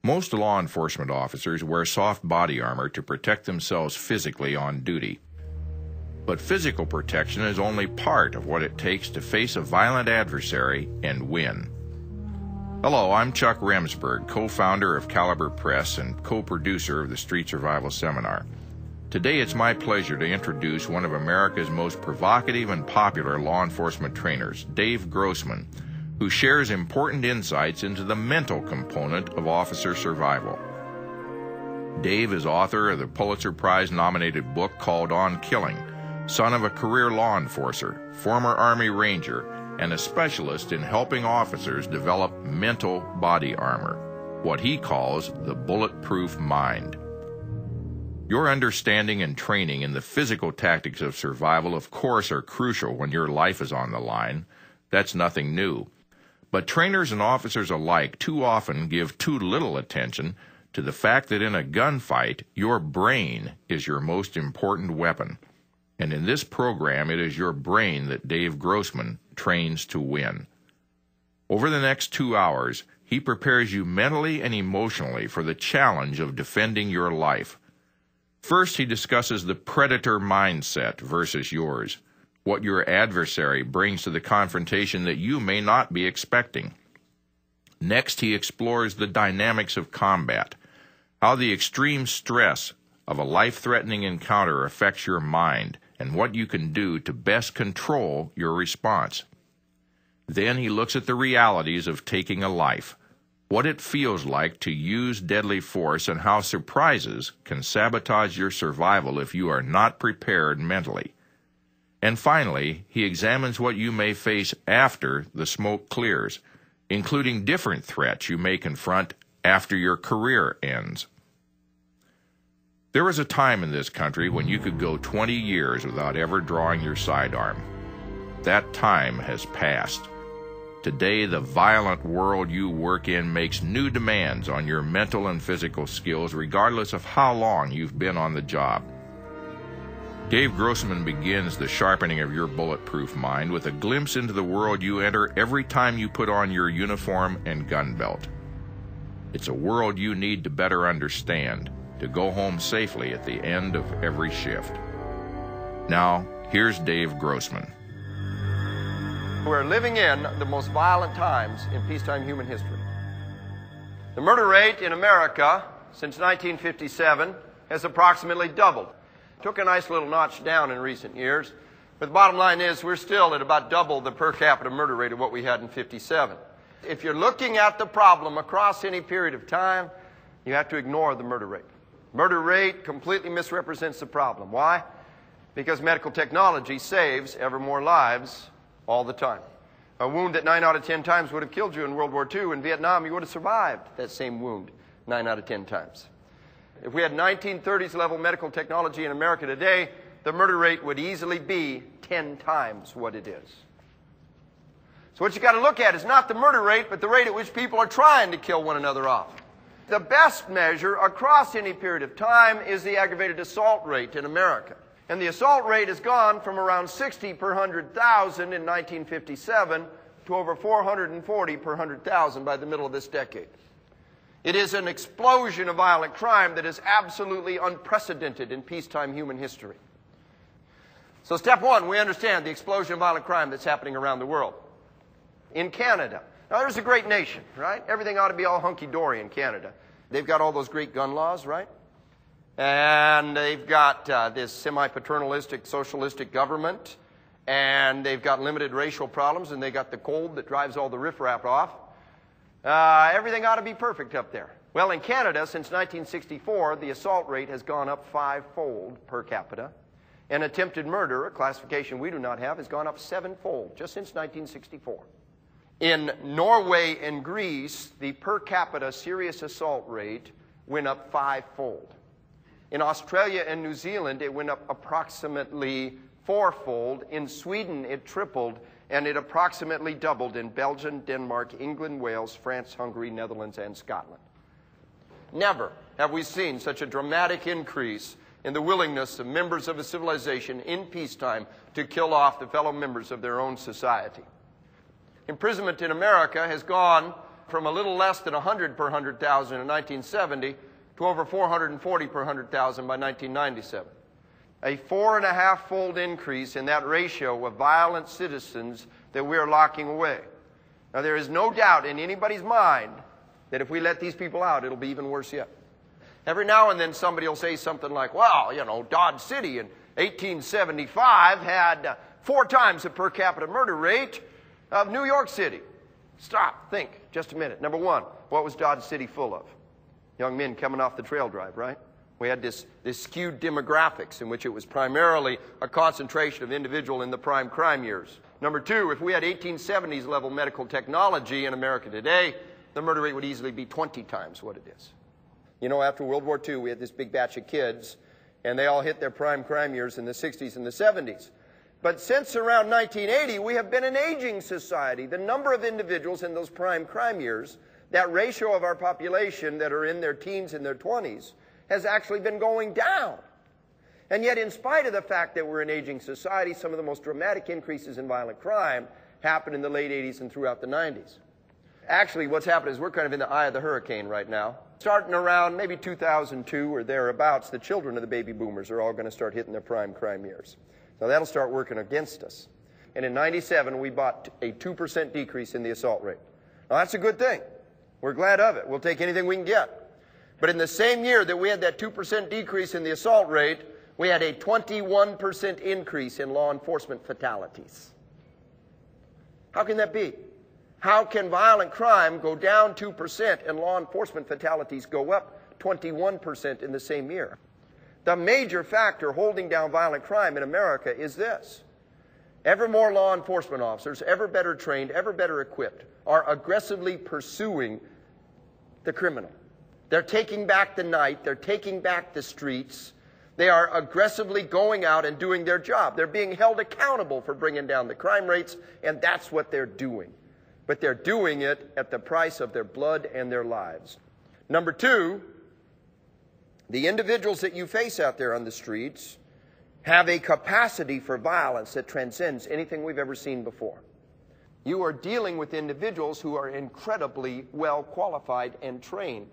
Most law enforcement officers wear soft body armor to protect themselves physically on duty. But physical protection is only part of what it takes to face a violent adversary and win. Hello, I'm Chuck Remsburg, co-founder of Caliber Press and co-producer of the Street Survival Seminar. Today it's my pleasure to introduce one of America's most provocative and popular law enforcement trainers, Dave Grossman, who shares important insights into the mental component of officer survival. Dave is author of the Pulitzer Prize-nominated book called On Killing, son of a career law enforcer, former Army Ranger, and a specialist in helping officers develop mental body armor, what he calls the bulletproof mind. Your understanding and training in the physical tactics of survival, of course, are crucial when your life is on the line. That's nothing new. But trainers and officers alike too often give too little attention to the fact that in a gunfight, your brain is your most important weapon. And in this program, it is your brain that Dave Grossman trains to win. Over the next 2 hours, he prepares you mentally and emotionally for the challenge of defending your life. First, he discusses the predator mindset versus yours, what your adversary brings to the confrontation that you may not be expecting. Next, he explores the dynamics of combat, how the extreme stress of a life-threatening encounter affects your mind, and what you can do to best control your response. Then he looks at the realities of taking a life, what it feels like to use deadly force, and how surprises can sabotage your survival if you are not prepared mentally. And finally, he examines what you may face after the smoke clears, including different threats you may confront after your career ends. There was a time in this country when you could go 20 years without ever drawing your sidearm. That time has passed. Today, the violent world you work in makes new demands on your mental and physical skills, regardless of how long you've been on the job. Dave Grossman begins the sharpening of your bulletproof mind with a glimpse into the world you enter every time you put on your uniform and gun belt. It's a world you need to better understand, to go home safely at the end of every shift. Now, here's Dave Grossman. We're living in the most violent times in peacetime human history. The murder rate in America since 1957 has approximately doubled. Took a nice little notch down in recent years, but the bottom line is we're still at about double the per capita murder rate of what we had in 57. If you're looking at the problem across any period of time, you have to ignore the murder rate. Murder rate completely misrepresents the problem. Why? Because medical technology saves ever more lives all the time. A wound that 9 out of 10 times would have killed you in World War II. In Vietnam, you would have survived that same wound 9 out of 10 times. If we had 1930s level medical technology in America today, the murder rate would easily be 10 times what it is. So what you got to look at is not the murder rate, but the rate at which people are trying to kill one another off. The best measure across any period of time is the aggravated assault rate in America. And the assault rate has gone from around 60 per 100,000 in 1957 to over 440 per 100,000 by the middle of this decade. It is an explosion of violent crime that is absolutely unprecedented in peacetime human history. So step one, we understand the explosion of violent crime that's happening around the world. In Canada, now there's a great nation, right? Everything ought to be all hunky-dory in Canada. They've got all those great gun laws, right? And they've got this semi-paternalistic socialistic government, and they've got limited racial problems, and they got the cold that drives all the riffraff off. Everything ought to be perfect up there. Well, in Canada, since 1964, the assault rate has gone up 5-fold per capita. And attempted murder, a classification we do not have, has gone up 7-fold just since 1964. In Norway and Greece, the per capita serious assault rate went up 5-fold. In Australia and New Zealand, it went up approximately 4-fold. In Sweden, it tripled, and it approximately doubled in Belgium, Denmark, England, Wales, France, Hungary, Netherlands, and Scotland. Never have we seen such a dramatic increase in the willingness of members of a civilization in peacetime to kill off the fellow members of their own society. Imprisonment in America has gone from a little less than 100 per 100,000 in 1970 to over 440 per 100,000 by 1997. A 4.5-fold increase in that ratio of violent citizens that we are locking away. Now, there is no doubt in anybody's mind that if we let these people out, it'll be even worse yet. Every now and then somebody will say something like, well, you know, Dodge City in 1875 had 4 times the per capita murder rate of New York City. Stop, think, just a minute. Number one, what was Dodge City full of? Young men coming off the trail drive, right? We had this skewed demographics in which it was primarily a concentration of individual in the prime crime years. Number two, if we had 1870s level medical technology in America today, the murder rate would easily be 20 times what it is. You know, after World War II, we had this big batch of kids, and they all hit their prime crime years in the 60s and the 70s. But since around 1980, we have been an aging society. The number of individuals in those prime crime years, that ratio of our population that are in their teens and their 20s, has actually been going down. And yet, in spite of the fact that we're an aging society, some of the most dramatic increases in violent crime happened in the late 80s and throughout the 90s. Actually, what's happened is we're kind of in the eye of the hurricane right now. Starting around maybe 2002 or thereabouts, the children of the baby boomers are all going to start hitting their prime crime years. So that'll start working against us. And in 97, we bought a 2% decrease in the assault rate. Now, that's a good thing. We're glad of it. We'll take anything we can get. But in the same year that we had that 2% decrease in the assault rate, we had a 21% increase in law enforcement fatalities. How can that be? How can violent crime go down 2% and law enforcement fatalities go up 21% in the same year? The major factor holding down violent crime in America is this. Ever more law enforcement officers, ever better trained, ever better equipped, are aggressively pursuing the criminal. They're taking back the night. They're taking back the streets. They are aggressively going out and doing their job. They're being held accountable for bringing down the crime rates, and that's what they're doing. But they're doing it at the price of their blood and their lives. Number two, the individuals that you face out there on the streets have a capacity for violence that transcends anything we've ever seen before. You are dealing with individuals who are incredibly well qualified and trained.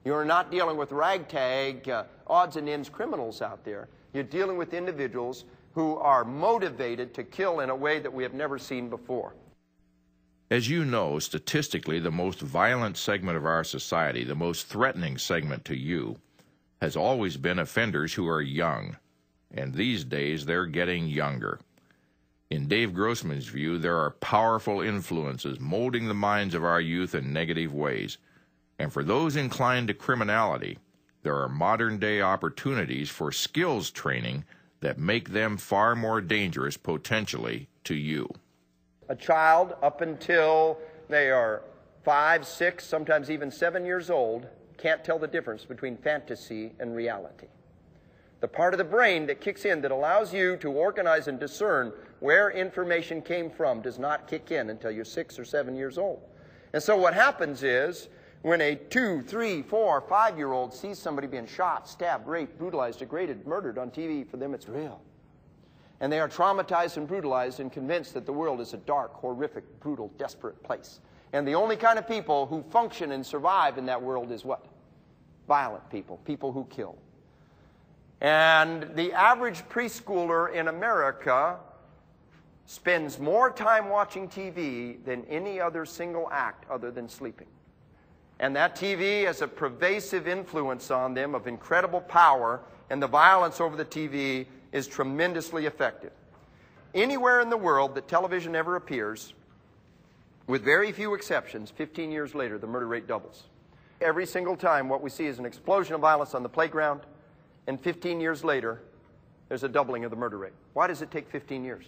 You're not dealing with ragtag, odds and ends criminals out there. You're dealing with individuals who are motivated to kill in a way that we have never seen before. As you know, statistically, the most violent segment of our society, the most threatening segment to you, has always been offenders who are young. And these days, they're getting younger. In Dave Grossman's view, there are powerful influences molding the minds of our youth in negative ways. And for those inclined to criminality, there are modern-day opportunities for skills training that make them far more dangerous potentially to you. A child, up until they are 5, 6, sometimes even 7 years old, can't tell the difference between fantasy and reality. The part of the brain that kicks in that allows you to organize and discern where information came from does not kick in until you're 6 or 7 years old. And so what happens is, when a 2, 3, 4, 5-year-old sees somebody being shot, stabbed, raped, brutalized, degraded, murdered on TV, for them it's real. And they are traumatized and brutalized and convinced that the world is a dark, horrific, brutal, desperate place. And the only kind of people who function and survive in that world is what? Violent people, people who kill. And the average preschooler in America spends more time watching TV than any other single act other than sleeping. And that TV has a pervasive influence on them of incredible power, and the violence over the TV is tremendously effective. Anywhere in the world that television ever appears, with very few exceptions, 15 years later, the murder rate doubles. Every single time, what we see is an explosion of violence on the playground, and 15 years later, there's a doubling of the murder rate. Why does it take 15 years?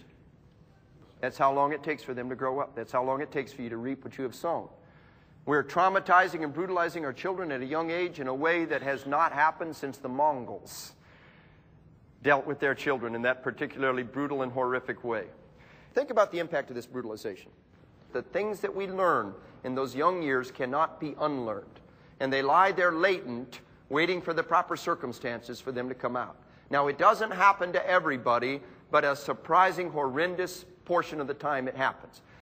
That's how long it takes for them to grow up. That's how long it takes for you to reap what you have sown. We're traumatizing and brutalizing our children at a young age in a way that has not happened since the Mongols dealt with their children in that particularly brutal and horrific way. Think about the impact of this brutalization. The things that we learn in those young years cannot be unlearned. And they lie there latent, waiting for the proper circumstances for them to come out. Now, it doesn't happen to everybody, but a surprising, horrendous portion of the time it happens.